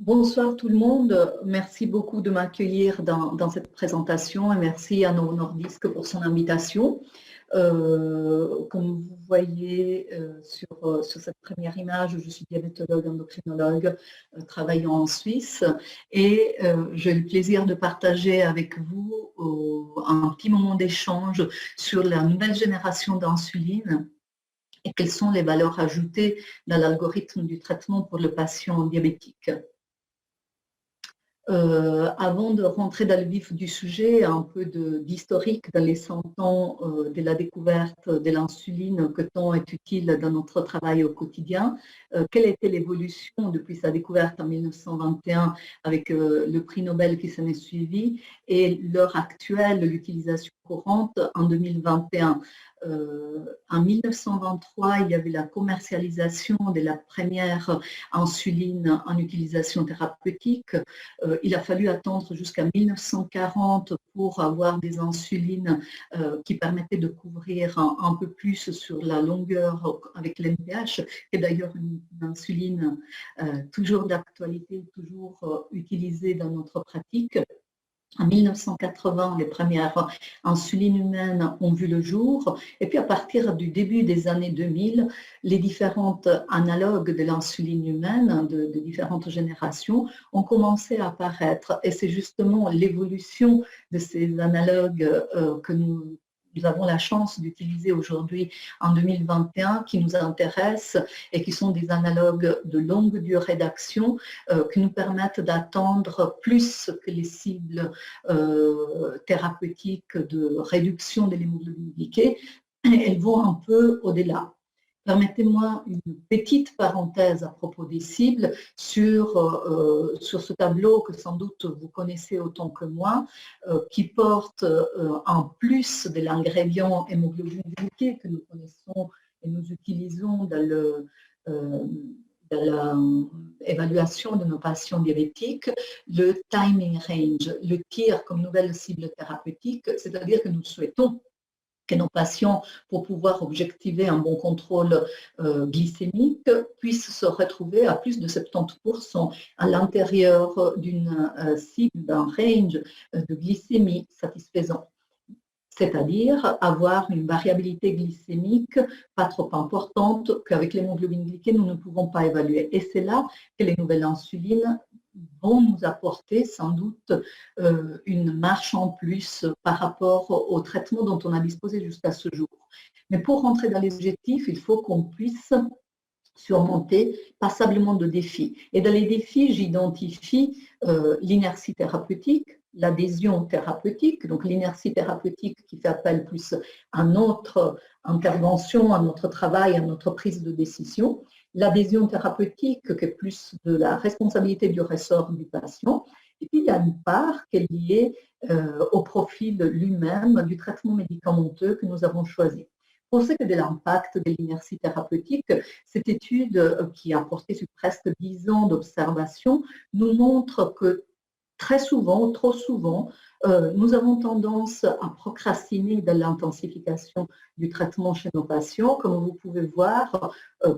Bonsoir tout le monde, merci beaucoup de m'accueillir dans cette présentation et merci à Novo Nordisk pour son invitation. Comme vous voyez sur cette première image, je suis diabétologue endocrinologue travaillant en Suisse et j'ai le plaisir de partager avec vous un petit moment d'échange sur la nouvelle génération d'insuline et quelles sont les valeurs ajoutées dans l'algorithme du traitement pour le patient diabétique. Avant de rentrer dans le vif du sujet, un peu d'historique dans les 100 ans de la découverte de l'insuline, que tant est utile dans notre travail au quotidien. Quelle était l'évolution depuis sa découverte en 1921 avec le prix Nobel qui s'en est suivi et l'heure actuelle, l'utilisation courante en 2021. En 1923, il y avait la commercialisation de la première insuline en utilisation thérapeutique. Il a fallu attendre jusqu'à 1940 pour avoir des insulines qui permettaient de couvrir un peu plus sur la longueur avec l'NPH, qui est d'ailleurs une insuline toujours d'actualité, toujours utilisée dans notre pratique. En 1980, les premières insulines humaines ont vu le jour. Et puis à partir du début des années 2000, les différentes analogues de l'insuline humaine de différentes générations ont commencé à apparaître. Et c'est justement l'évolution de ces analogues que nous avons la chance d'utiliser aujourd'hui en 2021 qui nous intéresse et qui sont des analogues de longue durée d'action qui nous permettent d'attendre plus que les cibles thérapeutiques de réduction de l'hémoglobine glyquée. Elles vont un peu au-delà. Permettez-moi une petite parenthèse à propos des cibles sur ce tableau que sans doute vous connaissez autant que moi, qui porte en plus de l'ingrédient hémoglobine glyquée que nous connaissons et nous utilisons dans l'évaluation de nos patients diabétiques, le timing range, le tir comme nouvelle cible thérapeutique, c'est-à-dire que nous souhaitons que nos patients, pour pouvoir objectiver un bon contrôle glycémique, puissent se retrouver à plus de 70% à l'intérieur d'une cible, d'un range de glycémie satisfaisant. C'est-à-dire avoir une variabilité glycémique pas trop importante qu'avec l'hémoglobine glyquée, nous ne pouvons pas évaluer. Et c'est là que les nouvelles insulines vont nous apporter sans doute une marche en plus par rapport au traitement dont on a disposé jusqu'à ce jour. Mais pour rentrer dans les objectifs, il faut qu'on puisse surmonter passablement de défis. Et dans les défis, j'identifie l'inertie thérapeutique, l'adhésion thérapeutique, donc l'inertie thérapeutique qui fait appel plus à notre intervention, à notre travail, à notre prise de décision, l'adhésion thérapeutique qui est plus de la responsabilité du ressort du patient, et puis il y a une part qui est liée au profil lui-même du traitement médicamenteux que nous avons choisi. Pour ce qui est de l'impact de l'inertie thérapeutique, cette étude qui a porté sur presque 10 ans d'observation nous montre que très souvent, trop souvent, nous avons tendance à procrastiner de l'intensification du traitement chez nos patients. Comme vous pouvez voir,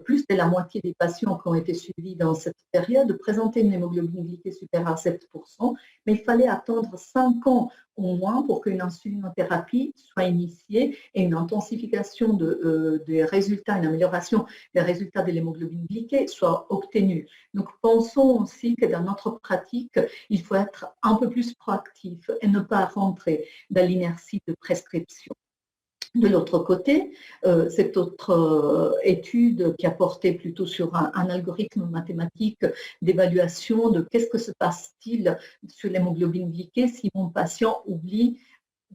plus de la moitié des patients qui ont été suivis dans cette période présentaient une hémoglobine glyquée supérieure à 7%, mais il fallait attendre 5 ans au moins pour qu'une insulinothérapie soit initiée et une intensification des résultats, une amélioration des résultats de l'hémoglobine glyquée soit obtenue. Donc pensons aussi que dans notre pratique, il faut être un peu plus proactif et ne pas rentrer dans l'inertie de prescription. De l'autre côté, cette autre étude qui a porté plutôt sur un algorithme mathématique d'évaluation de qu'est-ce que se passe-t-il sur l'hémoglobine glyquée si mon patient oublie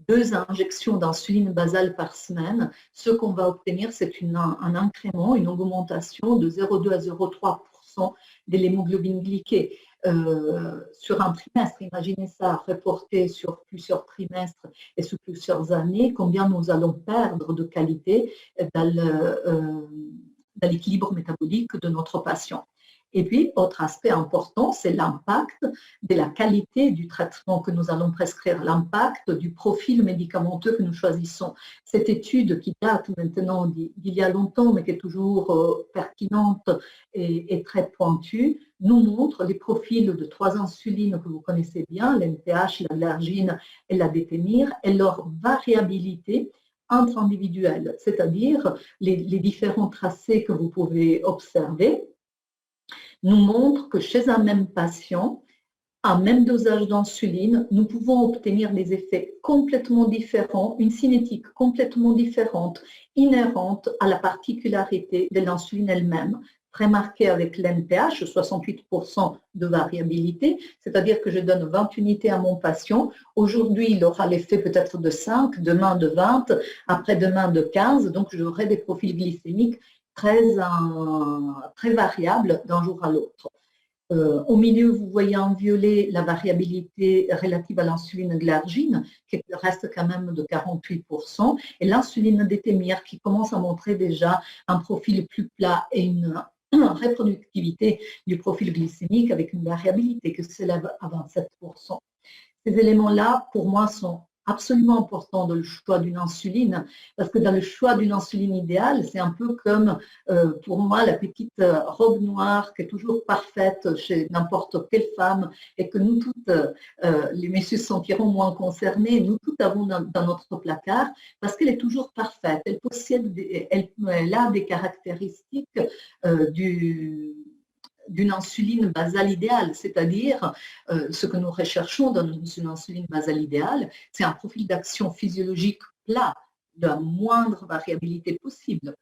2 injections d'insuline basale par semaine. Ce qu'on va obtenir, c'est un incrément, une augmentation de 0,2 à 0,3% de l'hémoglobine glyquée. Sur un trimestre, imaginez ça, reporté sur plusieurs trimestres et sur plusieurs années, combien nous allons perdre de qualité dans l'équilibre métabolique de notre patient. Et puis, autre aspect important, c'est l'impact de la qualité du traitement que nous allons prescrire, l'impact du profil médicamenteux que nous choisissons. Cette étude qui date maintenant d'il y a longtemps, mais qui est toujours pertinente et très pointue, nous montre les profils de 3 insulines que vous connaissez bien, l'NPH, la glargine et la détémir, et leur variabilité entre individuels, c'est-à-dire les différents tracés que vous pouvez observer nous montrent que chez un même patient, à même dosage d'insuline, nous pouvons obtenir des effets complètement différents, une cinétique complètement différente, inhérente à la particularité de l'insuline elle-même, très marquée avec l'NPH, 68% de variabilité, c'est-à-dire que je donne 20 unités à mon patient. Aujourd'hui, il aura l'effet peut-être de 5, demain de 20, après-demain de 15, donc j'aurai des profils glycémiques très variables d'un jour à l'autre. Au milieu, vous voyez en violet la variabilité relative à l'insuline glargine, qui reste quand même de 48%, et l'insuline détémir, qui commence à montrer déjà un profil plus plat et une reproductivité du profil glycémique avec une variabilité qui s'élève à 27%. Ces éléments-là, pour moi, sont absolument importants dans le choix d'une insuline, parce que dans le choix d'une insuline idéale, c'est un peu comme, pour moi, la petite robe noire qui est toujours parfaite chez n'importe quelle femme et que nous toutes, les messieurs se sentiront moins concernés, nous toutes avons dans notre placard, parce qu'elle est toujours parfaite. Elle possède, elle a des caractéristiques d'une insuline basale idéale, c'est-à-dire ce que nous recherchons dans une insuline basale idéale, c'est un profil d'action physiologique plat, de la moindre variabilité possible,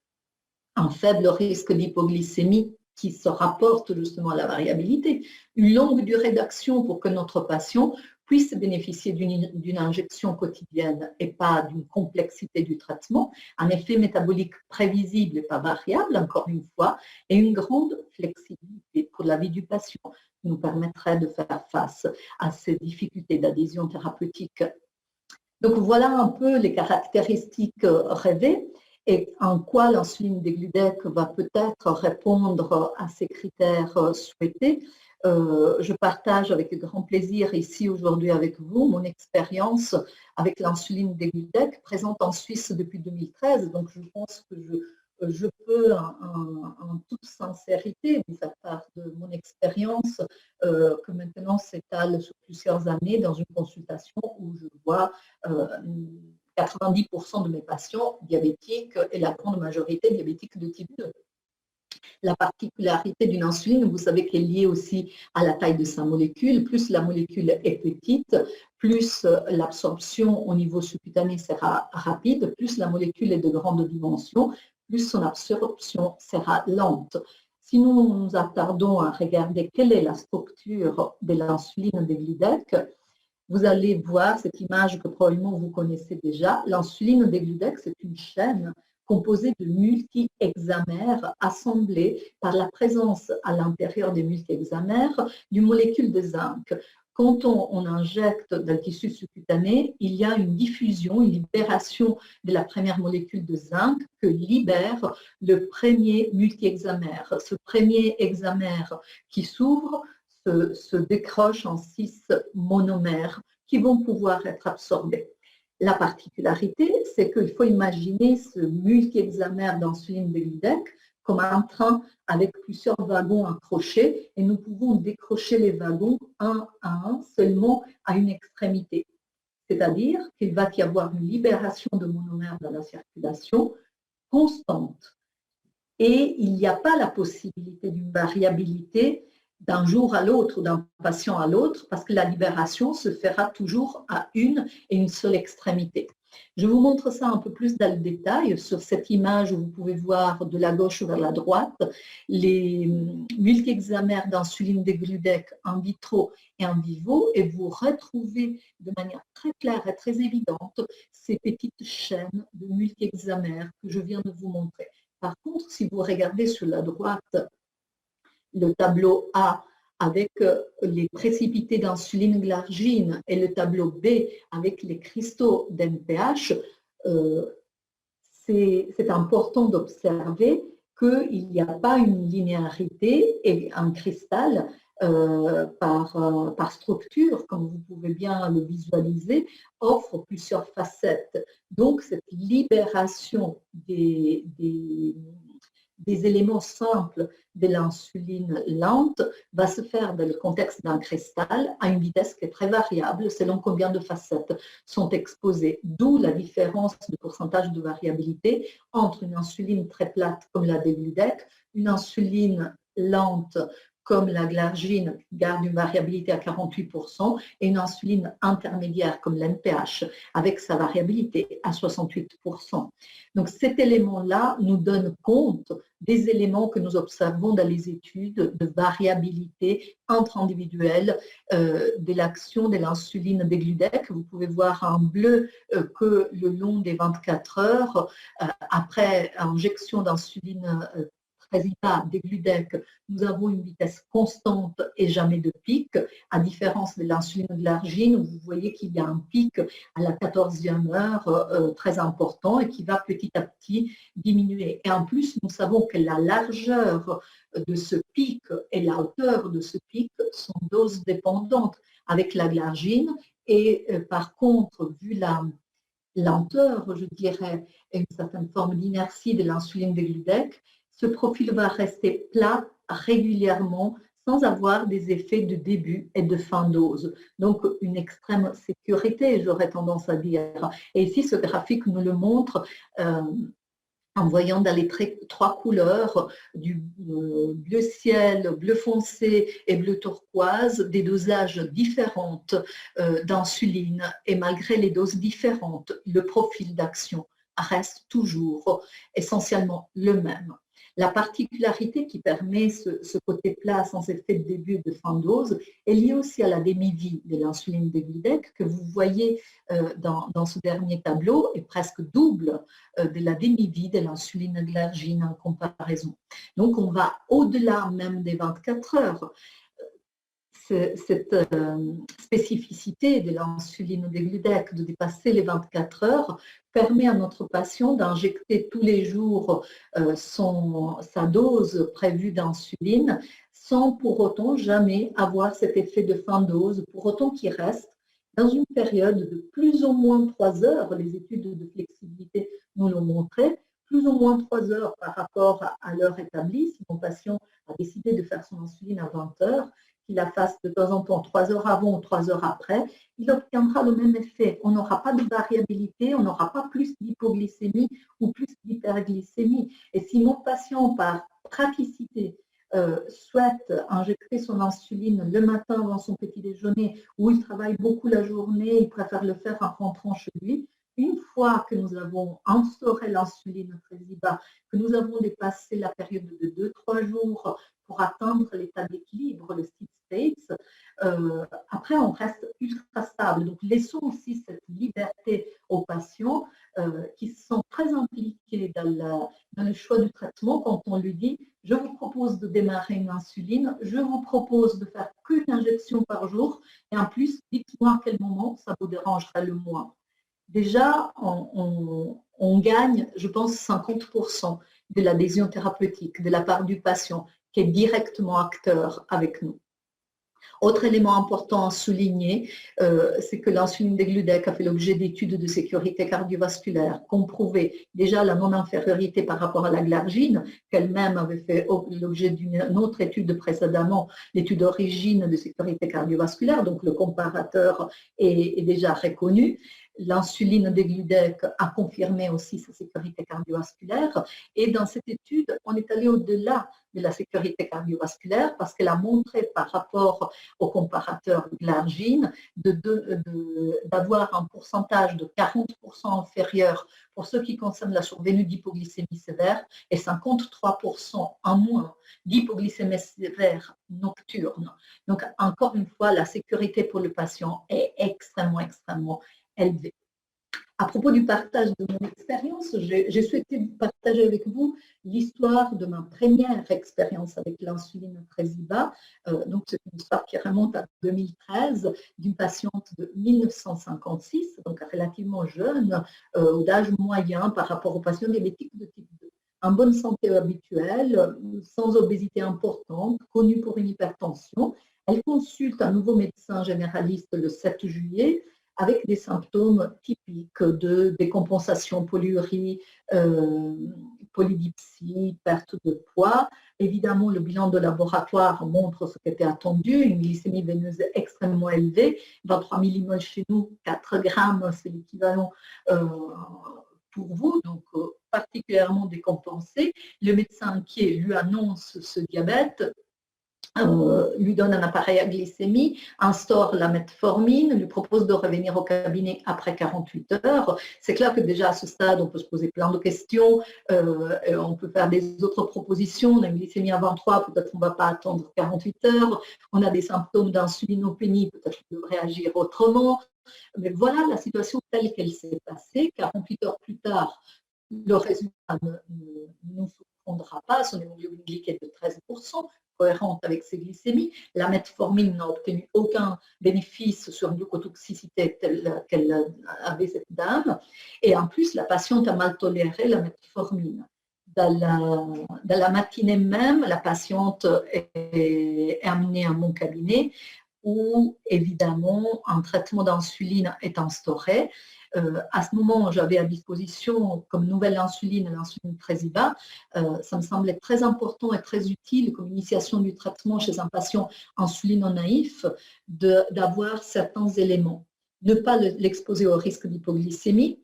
un faible risque d'hypoglycémie qui se rapporte justement à la variabilité, une longue durée d'action pour que notre patient puisse bénéficier d'une injection quotidienne et pas d'une complexité du traitement, un effet métabolique prévisible et pas variable, encore une fois, et une grande flexibilité pour la vie du patient qui nous permettrait de faire face à ces difficultés d'adhésion thérapeutique. Donc voilà un peu les caractéristiques rêvées et en quoi l'insuline degludec va peut-être répondre à ces critères souhaités. Je partage avec grand plaisir ici aujourd'hui avec vous mon expérience avec l'insuline degludec présente en Suisse depuis 2013. Donc je pense que je peux en toute sincérité vous faire part de mon expérience que maintenant s'étale sur plusieurs années dans une consultation où je vois 90% de mes patients diabétiques et la grande majorité diabétiques de type 2. La particularité d'une insuline, vous savez qu'elle est liée aussi à la taille de sa molécule. Plus la molécule est petite, plus l'absorption au niveau sous-cutané sera rapide, plus la molécule est de grande dimension, plus son absorption sera lente. Si nous nous attardons à regarder quelle est la structure de l'insuline degludec, vous allez voir cette image que probablement vous connaissez déjà. L'insuline degludec, c'est une chaîne composée de multi-hexamères assemblés par la présence à l'intérieur des multi-hexamères d'une molécule de zinc. Quand on injecte dans le tissu sous-cutané, il y a une diffusion, une libération de la première molécule de zinc que libère le premier multi-hexamère. Ce premier hexamère qui s'ouvre se décroche en 6 monomères qui vont pouvoir être absorbés. La particularité, c'est qu'il faut imaginer ce multi-hexamère d'insuline degludec comme un train avec plusieurs wagons accrochés et nous pouvons décrocher les wagons un à un seulement à une extrémité. C'est-à-dire qu'il va y avoir une libération de monomères dans la circulation constante. Et il n'y a pas la possibilité d'une variabilité d'un jour à l'autre, d'un patient à l'autre, parce que la libération se fera toujours à une et une seule extrémité. Je vous montre ça un peu plus dans le détail sur cette image où vous pouvez voir de la gauche vers la droite les multi-hexamères d'insuline degludec in vitro et in vivo et vous retrouvez de manière très claire et très évidente ces petites chaînes de multi-hexamères que je viens de vous montrer. Par contre, si vous regardez sur la droite le tableau A avec les précipités d'insuline glargine et le tableau B avec les cristaux d'NPH, c'est important d'observer qu'il n'y a pas une linéarité et un cristal par structure, comme vous pouvez bien le visualiser, offre plusieurs facettes. Donc, cette libération des éléments simples de l'insuline lente va se faire dans le contexte d'un cristal à une vitesse qui est très variable selon combien de facettes sont exposées, d'où la différence de pourcentage de variabilité entre une insuline très plate comme la Degludec, une insuline lente comme la glargine qui garde une variabilité à 48% et une insuline intermédiaire comme l'NPH avec sa variabilité à 68%. Donc cet élément-là nous donne compte des éléments que nous observons dans les études de variabilité intra-individuelle de l'action de l'insuline Degludec. Vous pouvez voir en bleu que le long des 24 heures, après injection d'insuline Tresiba, Degludec, nous avons une vitesse constante et jamais de pic, à différence de l'insuline glargine, où vous voyez qu'il y a un pic à la 14e heure très important et qui va petit à petit diminuer. Et en plus, nous savons que la largeur de ce pic et la hauteur de ce pic sont dose dépendantes avec la glargine. Et par contre, vu la lenteur, je dirais, et une certaine forme d'inertie de l'insuline Degludec, ce profil va rester plat régulièrement sans avoir des effets de début et de fin dose. Donc, une extrême sécurité, j'aurais tendance à dire. Et ici, ce graphique nous le montre en voyant dans les trois couleurs du bleu ciel, bleu foncé et bleu turquoise, des dosages différents d'insuline. Et malgré les doses différentes, le profil d'action reste toujours essentiellement le même. La particularité qui permet ce côté plat sans effet de début et de fin de dose est liée aussi à la demi-vie de l'insuline Degludec que vous voyez dans ce dernier tableau est presque double de la demi-vie de l'insuline glargine en comparaison. Donc on va au-delà même des 24 heures. Cette spécificité de l'insuline Degludec de dépasser les 24 heures permet à notre patient d'injecter tous les jours sa dose prévue d'insuline sans pour autant jamais avoir cet effet de fin de dose, pour autant qu'il reste dans une période de plus ou moins 3 heures, les études de flexibilité nous l'ont montré, plus ou moins 3 heures par rapport à l'heure établie. Si mon patient a décidé de faire son insuline à 20 heures, qu'il la fasse de temps en temps 3 heures avant ou 3 heures après, il obtiendra le même effet. On n'aura pas de variabilité, on n'aura pas plus d'hypoglycémie ou plus d'hyperglycémie. Et si mon patient, par praticité, souhaite injecter son insuline le matin avant son petit déjeuner, ou il travaille beaucoup la journée, il préfère le faire en rentrant chez lui, une fois que nous avons instauré l'insuline Tresiba, que nous avons dépassé la période de 2-3 jours pour atteindre l'état d'équilibre, le steady state, après on reste ultra stable. Donc laissons aussi cette liberté aux patients qui sont très impliqués dans le choix du traitement quand on lui dit je vous propose de démarrer une insuline, je vous propose de faire qu'une injection par jour et en plus dites-moi à quel moment ça vous dérangerait le moins. Déjà, on gagne, je pense, 50% de l'adhésion thérapeutique de la part du patient qui est directement acteur avec nous. Autre élément important à souligner, c'est que l'insuline Degludec a fait l'objet d'études de sécurité cardiovasculaire, qui ont prouvé déjà la non-infériorité par rapport à la glargine, qu'elle-même avait fait l'objet d'une autre étude précédemment, l'étude d'origine de sécurité cardiovasculaire, donc le comparateur est déjà reconnu. L'insuline Degludec a confirmé aussi sa sécurité cardiovasculaire et dans cette étude, on est allé au-delà de la sécurité cardiovasculaire parce qu'elle a montré par rapport au comparateur glargine d'avoir un pourcentage de 40% inférieur pour ce qui concerne la survenue d'hypoglycémie sévère et 53% en moins d'hypoglycémie sévère nocturne. Donc, encore une fois, la sécurité pour le patient est extrêmement élevée. À propos du partage de mon expérience, j'ai souhaité partager avec vous l'histoire de ma première expérience avec l'insuline Tresiba. Donc, c'est une histoire qui remonte à 2013 d'une patiente de 1956, donc relativement jeune, d'âge moyen par rapport aux patients diabétiques de type 2. en bonne santé habituelle, sans obésité importante, connue pour une hypertension. Elle consulte un nouveau médecin généraliste le 7 juillet avec des symptômes typiques de décompensation, polyurie, polydipsie, perte de poids. Évidemment, le bilan de laboratoire montre ce qui était attendu, une glycémie veineuse extrêmement élevée, 23 millimoles chez nous, 4 grammes, c'est l'équivalent pour vous, donc particulièrement décompensé. Le médecin inquiet lui annonce ce diabète, lui donne un appareil à glycémie, instaure la metformine, lui propose de revenir au cabinet après 48 heures. C'est clair que déjà à ce stade, on peut se poser plein de questions, on peut faire des autres propositions. On a une glycémie à 23, peut-être on ne va pas attendre 48 heures. On a des symptômes d'insulinopénie, peut-être qu'on devrait agir autrement. Mais voilà la situation telle qu'elle s'est passée. 48 heures plus tard, le résultat ne nous surprendra pas. Son hémoglobine glycée est de 13%, cohérente avec ses glycémies. La metformine n'a obtenu aucun bénéfice sur une glucotoxicité telle qu'elle avait cette dame. Et en plus, la patiente a mal toléré la metformine. Dans la matinée même, la patiente est amenée à mon cabinet où, évidemment, un traitement d'insuline est instauré. À ce moment, j'avais à disposition comme nouvelle insuline, l'insuline Tresiba. Ça me semblait très important et très utile comme initiation du traitement chez un patient insulino-naïf d'avoir certains éléments. Ne pas l'exposer au risque d'hypoglycémie,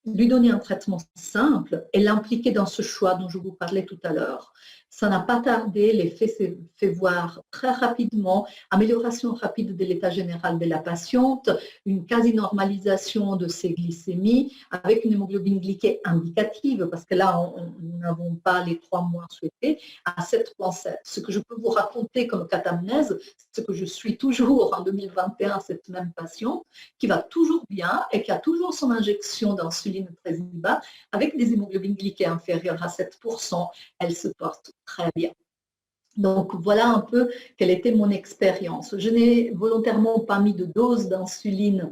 lui donner un traitement simple et l'impliquer dans ce choix dont je vous parlais tout à l'heure. Ça n'a pas tardé, l'effet s'est fait voir très rapidement, amélioration rapide de l'état général de la patiente, une quasi-normalisation de ses glycémies avec une hémoglobine glycée indicative, parce que là, nous n'avons pas les 3 mois souhaités, à 7,7. Ce que je peux vous raconter comme catamnèse, c'est que je suis toujours en 2021 cette même patiente qui va toujours bien et qui a toujours son injection d'insuline Tresiba avec des hémoglobines glycées inférieures à 7%. Elle se porte très bien. Donc, voilà un peu quelle était mon expérience. Je n'ai volontairement pas mis de dose d'insuline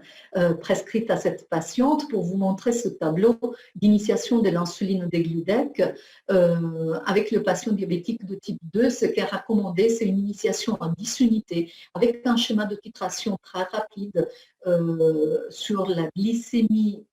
prescrite à cette patiente pour vous montrer ce tableau d'initiation de l'insuline Degludec avec le patient diabétique de type 2. Ce qui est recommandé, c'est une initiation en 10 unités avec un schéma de titration très rapide sur la glycémie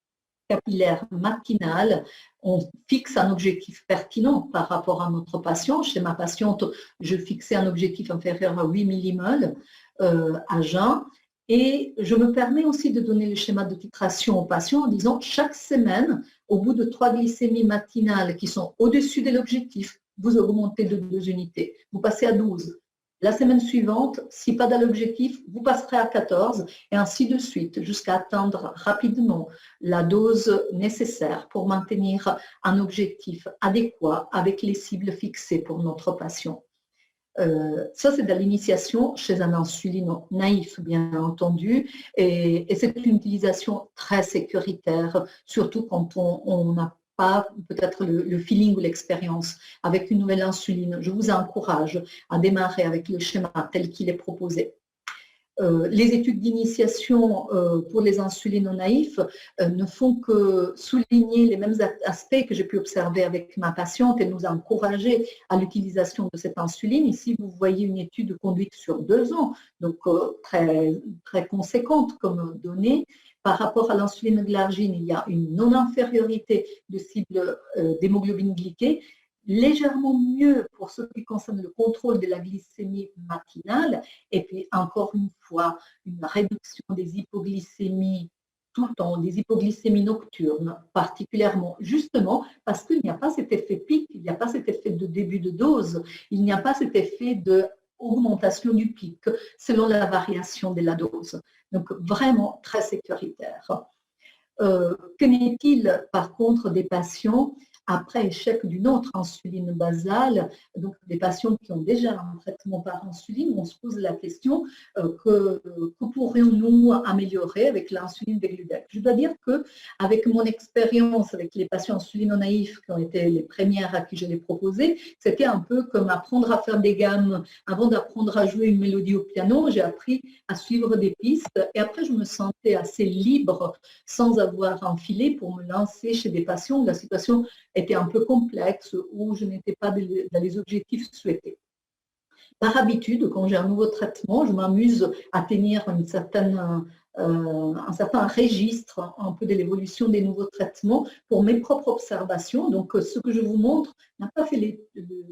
capillaire matinale. On fixe un objectif pertinent par rapport à notre patient. Chez ma patiente, je fixais un objectif inférieur à 8 millimoles à jeun. Et je me permets aussi de donner le schéma de titration au patient en disant chaque semaine, au bout de 3 glycémies matinales qui sont au-dessus de l'objectif, vous augmentez de 2 unités. Vous passez à 12. La semaine suivante, si pas dans l'objectif, vous passerez à 14 et ainsi de suite jusqu'à atteindre rapidement la dose nécessaire pour maintenir un objectif adéquat avec les cibles fixées pour notre patient. Ça, c'est de l'initiation chez un insulino naïf, bien entendu, et c'est une utilisation très sécuritaire, surtout quand on n'a pas peut-être le feeling ou l'expérience avec une nouvelle insuline. Je vous encourage à démarrer avec le schéma tel qu'il est proposé. Les études d'initiation pour les insulines naïfs ne font que souligner les mêmes aspects que j'ai pu observer avec ma patiente et nous encourager à l'utilisation de cette insuline. Ici, vous voyez une étude conduite sur 2 ans, donc très, très conséquente comme donnée. Par rapport à l'insuline glargine, il y a une non-infériorité de cible d'hémoglobine glycée, légèrement mieux pour ce qui concerne le contrôle de la glycémie matinale, et puis encore une fois, une réduction des hypoglycémies tout le temps, des hypoglycémies nocturnes particulièrement, justement parce qu'il n'y a pas cet effet pic, il n'y a pas cet effet de début de dose, il n'y a pas cet effet de augmentation du pic selon la variation de la dose. Donc vraiment très sécuritaire. Que n'est-il par contre des patients après échec d'une autre insuline basale, donc des patients qui ont déjà un traitement par insuline, on se pose la question que pourrions-nous améliorer avec l'insuline Degludec? Je dois dire qu'avec mon expérience avec les patients insulino-naïfs qui ont été les premières à qui je l'ai proposé, c'était un peu comme apprendre à faire des gammes. Avant d'apprendre à jouer une mélodie au piano, j'ai appris à suivre des pistes et après je me sentais assez libre sans avoir un filet pour me lancer chez des patients où la situation était un peu complexe ou je n'étais pas dans les objectifs souhaités. Par habitude, quand j'ai un nouveau traitement, je m'amuse à tenir un certain registre un peu de l'évolution des nouveaux traitements pour mes propres observations. Donc, ce que je vous montre n'a pas fait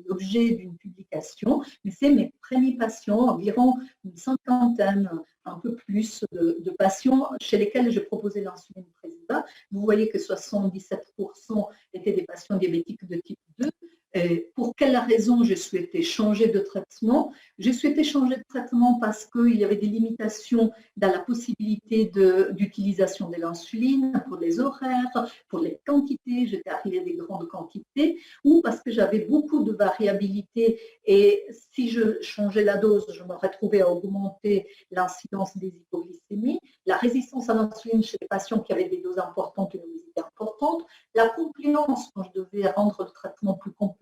l'objet d'une publication, mais c'est mes premiers patients, environ une cinquantaine, un peu plus de patients chez lesquels je proposais l'insuline Tresiba. Vous voyez que 77% étaient des patients diabétiques de type 2. Et pour quelle raison j'ai souhaité changer de traitement? J'ai souhaité changer de traitement parce qu'il y avait des limitations dans la possibilité d'utilisation de l'insuline pour les horaires, pour les quantités, j'étais arrivée à des grandes quantités, ou parce que j'avais beaucoup de variabilité et si je changeais la dose, je me retrouvais à augmenter l'incidence des hypoglycémies, la résistance à l'insuline chez les patients qui avaient des doses importantes, une obésité importante, la compliance quand je devais rendre le traitement plus complexe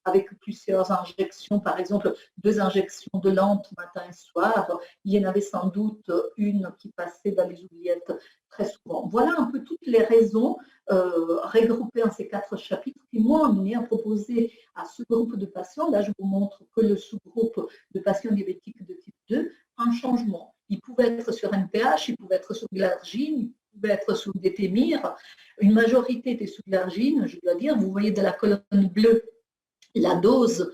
avec plusieurs injections, par exemple 2 injections de lente matin et soir, il y en avait sans doute une qui passait dans les oubliettes très souvent. Voilà un peu toutes les raisons regroupées en ces 4 chapitres qui m'ont amené à proposer à ce groupe de patients, là je vous montre que le sous-groupe de patients diabétiques de type 2, un changement. Ils pouvaient être sur NPH, ils pouvaient être sur glargine, ils pouvaient être sous détémir. Une majorité était sous glargine, je dois dire. Vous voyez de la colonne bleue la dose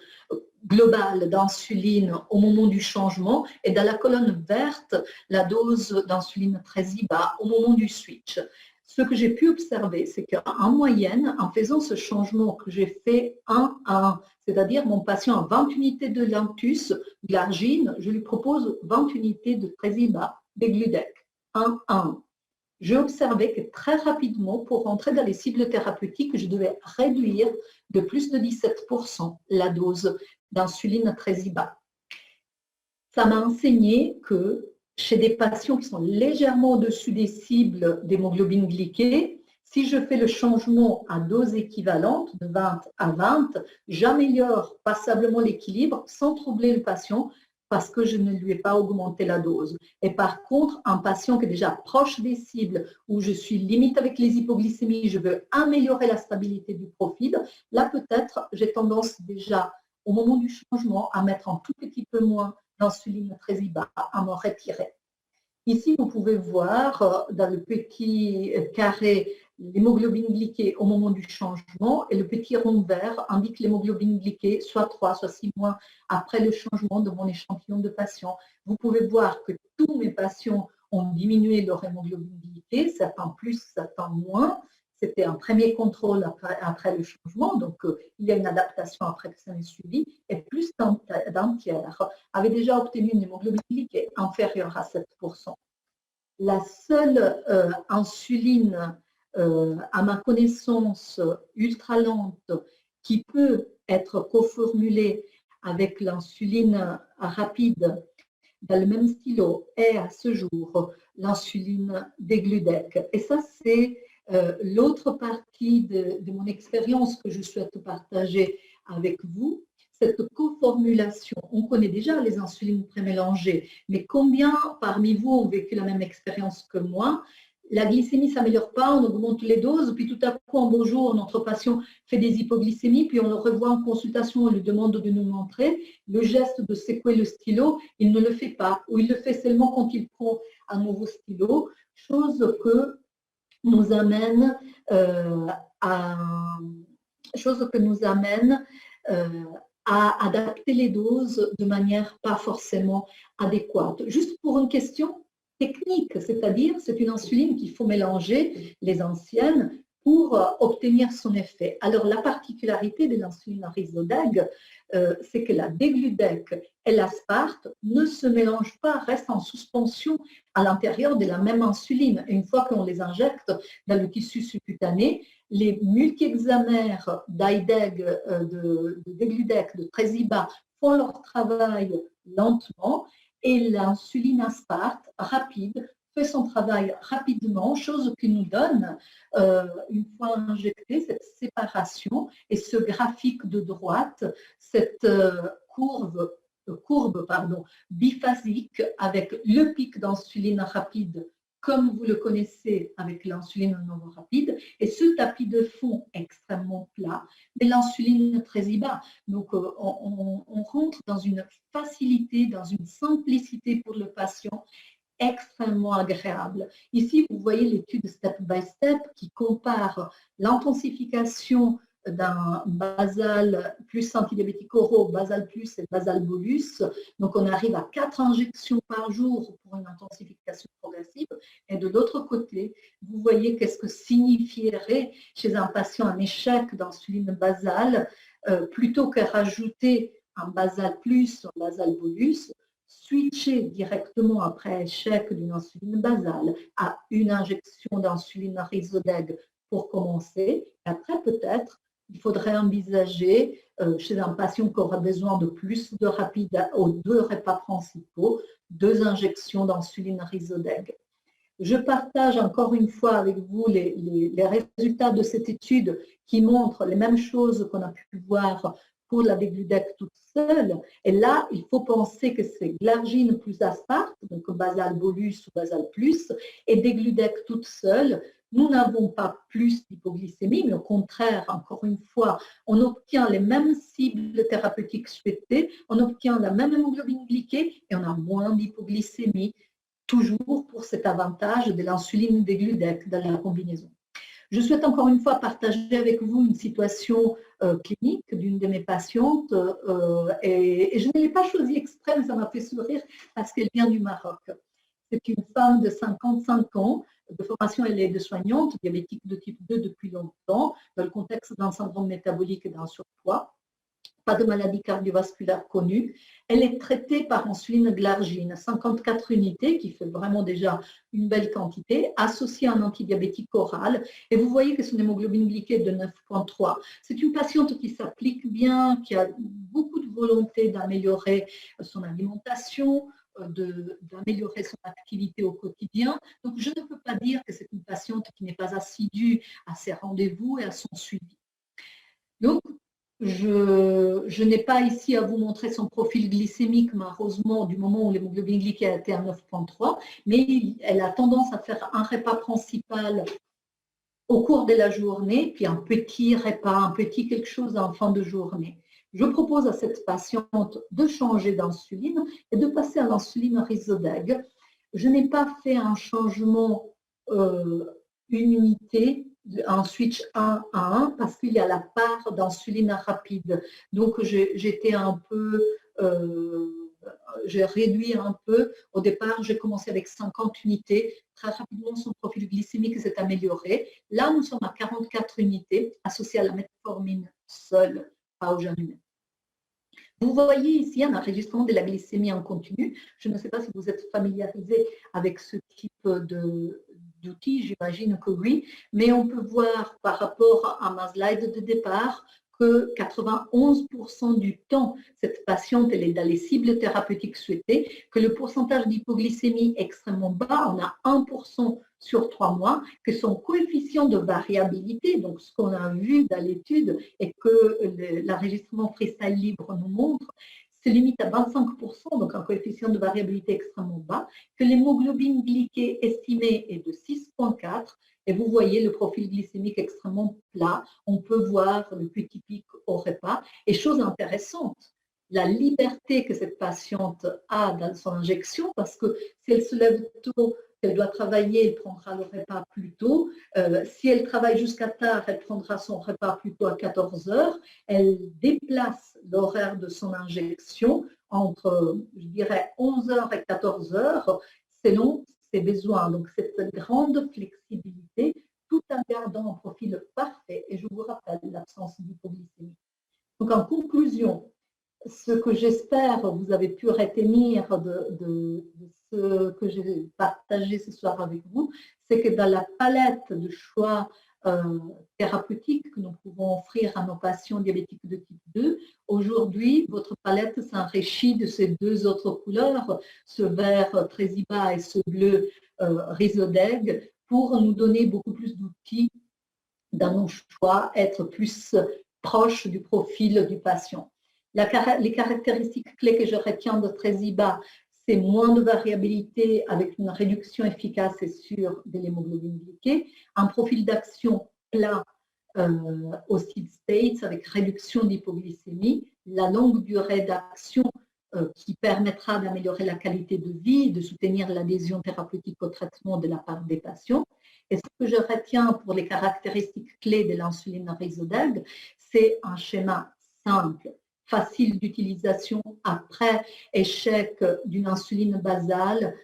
globale d'insuline au moment du changement et dans la colonne verte, la dose d'insuline Tresiba au moment du switch. Ce que j'ai pu observer, c'est qu'en moyenne, en faisant ce changement que j'ai fait 1 à 1, c'est-à-dire mon patient a 20 unités de Lantus, glargine, je lui propose 20 unités de Tresiba, Degludec, 1 à 1. J'ai observé que très rapidement, pour rentrer dans les cibles thérapeutiques, je devais réduire de plus de 17% la dose d'insuline Tresiba. Ça m'a enseigné que chez des patients qui sont légèrement au-dessus des cibles d'hémoglobine glyquée, si je fais le changement à dose équivalente de 20 à 20, j'améliore passablement l'équilibre sans troubler le patient parce que je ne lui ai pas augmenté la dose. Et par contre, un patient qui est déjà proche des cibles, où je suis limite avec les hypoglycémies, je veux améliorer la stabilité du profil, là peut-être j'ai tendance déjà, au moment du changement, à mettre un tout petit peu moins d'insuline Tresiba, à me retirer. Ici, vous pouvez voir dans le petit carré l'hémoglobine glyquée au moment du changement et le petit rond vert indique l'hémoglobine glyquée soit 3, soit 6 mois après le changement de mon échantillon de patients. Vous pouvez voir que tous mes patients ont diminué leur hémoglobine glyquée, certains plus, certains moins. C'était un premier contrôle après le changement, donc il y a une adaptation après que ça m'ait suivi, et plus d'un tiers avait déjà obtenu une hémoglobine glyquée inférieure à 7%. La seule insuline, à ma connaissance, ultra lente, qui peut être coformulée avec l'insuline rapide dans le même stylo est à ce jour l'insuline Degludec. Et ça, c'est l'autre partie de mon expérience que je souhaite partager avec vous, cette coformulation. On connaît déjà les insulines prémélangées, mais combien parmi vous ont vécu la même expérience que moi? La glycémie ne s'améliore pas, on augmente les doses, puis tout à coup, un beau jour, notre patient fait des hypoglycémies, puis on le revoit en consultation, on lui demande de nous montrer. Le geste de secouer le stylo, il ne le fait pas, ou il le fait seulement quand il prend un nouveau stylo, chose que nous amène à adapter les doses de manière pas forcément adéquate. Juste pour une question technique, c'est-à-dire c'est une insuline qu'il faut mélanger, les anciennes, pour obtenir son effet. Alors la particularité de l'insuline Arisodeg, c'est que la Degludec et l'Asparte ne se mélangent pas, restent en suspension à l'intérieur de la même insuline. Et une fois qu'on les injecte dans le tissu subcutané, les multi-hexamères d'Aideg, de Degludec, de Tresiba font leur travail lentement et l'insuline Asparte, rapide, fait son travail rapidement, chose qui nous donne, une fois injecté, cette séparation et ce graphique de droite, cette courbe biphasique avec le pic d'insuline rapide comme vous le connaissez avec l'insuline novorapide, et ce tapis de fond extrêmement plat, mais l'insuline très bas. Donc, on rentre dans une facilité, dans une simplicité pour le patient extrêmement agréable. Ici, vous voyez l'étude step by step qui compare l'intensification d'un basal plus antidiabétique oraux, basal plus et basal bolus. Donc, on arrive à 4 injections par jour pour une intensification progressive. Et de l'autre côté, vous voyez qu'est-ce que signifierait chez un patient un échec d'insuline basale, plutôt que rajouter un basal plus, un basal bolus, switcher directement après échec d'une insuline basale à une injection d'insuline Ryzodeg pour commencer. Et après, peut-être, il faudrait envisager chez un patient qui aura besoin de plus de rapide aux 2 repas principaux, 2 injections d'insuline Ryzodeg. Je partage encore une fois avec vous les résultats de cette étude qui montrent les mêmes choses qu'on a pu voir pour la Degludec toute seule. Et là, il faut penser que c'est glargine plus asparte, donc basal bolus ou basal plus, et Degludec toute seule. Nous n'avons pas plus d'hypoglycémie, mais au contraire, encore une fois, on obtient les mêmes cibles thérapeutiques souhaitées, on obtient la même hémoglobine glyquée et on a moins d'hypoglycémie, toujours pour cet avantage de l'insuline Degludec dans la combinaison. Je souhaite encore une fois partager avec vous une situation clinique d'une de mes patientes et je ne l'ai pas choisie exprès, mais ça m'a fait sourire parce qu'elle vient du Maroc. C'est une femme de 55 ans, de formation elle est aide-soignante, diabétique de type 2 depuis longtemps, dans le contexte d'un syndrome métabolique et d'un surpoids. Pas de maladie cardiovasculaire connue. Elle est traitée par insuline glargine, 54 unités, qui fait vraiment déjà une belle quantité, associée à un antidiabétique oral. Et vous voyez que son hémoglobine glyquée est de 9,3. C'est une patiente qui s'applique bien, qui a beaucoup de volonté d'améliorer son alimentation, d'améliorer son activité au quotidien. Donc, je ne peux pas dire que c'est une patiente qui n'est pas assidue à ses rendez-vous et à son suivi. Donc, je n'ai pas ici à vous montrer son profil glycémique, malheureusement, du moment où l'hémoglobine glyquée a été à 9,3, mais elle a tendance à faire un repas principal au cours de la journée, puis un petit repas, un petit quelque chose en fin de journée. Je propose à cette patiente de changer d'insuline et de passer à l'insuline Ryzodeg. Je n'ai pas fait un changement une unité, un switch 1 à 1 parce qu'il y a la part d'insuline rapide. Donc, j'étais un peu, j'ai réduit un peu. Au départ, j'ai commencé avec 50 unités. Très rapidement, son profil glycémique s'est amélioré. Là, nous sommes à 44 unités associées à la metformine seule, pas au jeûne humain. Vous voyez ici un enregistrement de la glycémie en continu. Je ne sais pas si vous êtes familiarisé avec ce type d'outils, j'imagine que oui, mais on peut voir par rapport à ma slide de départ que 91% du temps, cette patiente elle est dans les cibles thérapeutiques souhaitées, que le pourcentage d'hypoglycémie est extrêmement bas, on a 1% sur 3 mois, que son coefficient de variabilité, donc ce qu'on a vu dans l'étude et que l'enregistrement freestyle libre nous montre, se limite à 25%, donc un coefficient de variabilité extrêmement bas, que l'hémoglobine glyquée estimée est de 6,4, et vous voyez le profil glycémique extrêmement plat. On peut voir le petit pic au repas. Et chose intéressante, la liberté que cette patiente a dans son injection, parce que si elle se lève tôt, elle doit travailler, elle prendra le repas plus tôt. Si elle travaille jusqu'à tard, elle prendra son repas plutôt à 14 heures. Elle déplace l'horaire de son injection entre, je dirais, 11 heures et 14 heures, selon ses besoins. Donc, cette grande flexibilité, tout en gardant un profil parfait. Et je vous rappelle l'absence d'hypoglycémie. Donc, en conclusion, ce que j'espère vous avez pu retenir de ce que j'ai partagé ce soir avec vous, c'est que dans la palette de choix thérapeutiques que nous pouvons offrir à nos patients diabétiques de type 2, aujourd'hui, votre palette s'enrichit de ces 2 autres couleurs, ce vert Tresiba et ce bleu Ryzodeg, pour nous donner beaucoup plus d'outils dans nos choix, être plus proche du profil du patient. Les caractéristiques clés que je retiens de Tresiba, c'est moins de variabilité avec une réduction efficace et sûre de l'hémoglobine glyquée, un profil d'action plat au seed states avec réduction d'hypoglycémie, la longue durée d'action qui permettra d'améliorer la qualité de vie, de soutenir l'adhésion thérapeutique au traitement de la part des patients. Et ce que je retiens pour les caractéristiques clés de l'insuline Ryzodeg, c'est un schéma simple, facile d'utilisation après échec d'une insuline basale,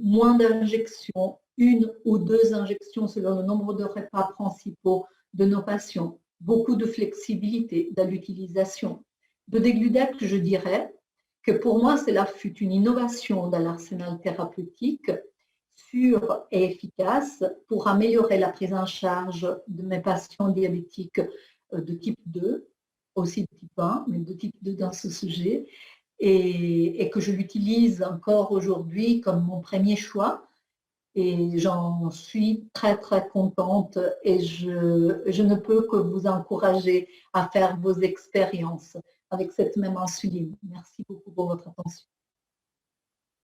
moins d'injections, 1 ou 2 injections selon le nombre de repas principaux de nos patients, beaucoup de flexibilité dans l'utilisation. De Degludec, je dirais que pour moi, cela fut une innovation dans l'arsenal thérapeutique sûre et efficace pour améliorer la prise en charge de mes patients diabétiques de type 2, aussi de type 1, mais de type 2 dans ce sujet, et que je l'utilise encore aujourd'hui comme mon premier choix. Et j'en suis très, très contente et je ne peux que vous encourager à faire vos expériences avec cette même insuline. Merci beaucoup pour votre attention.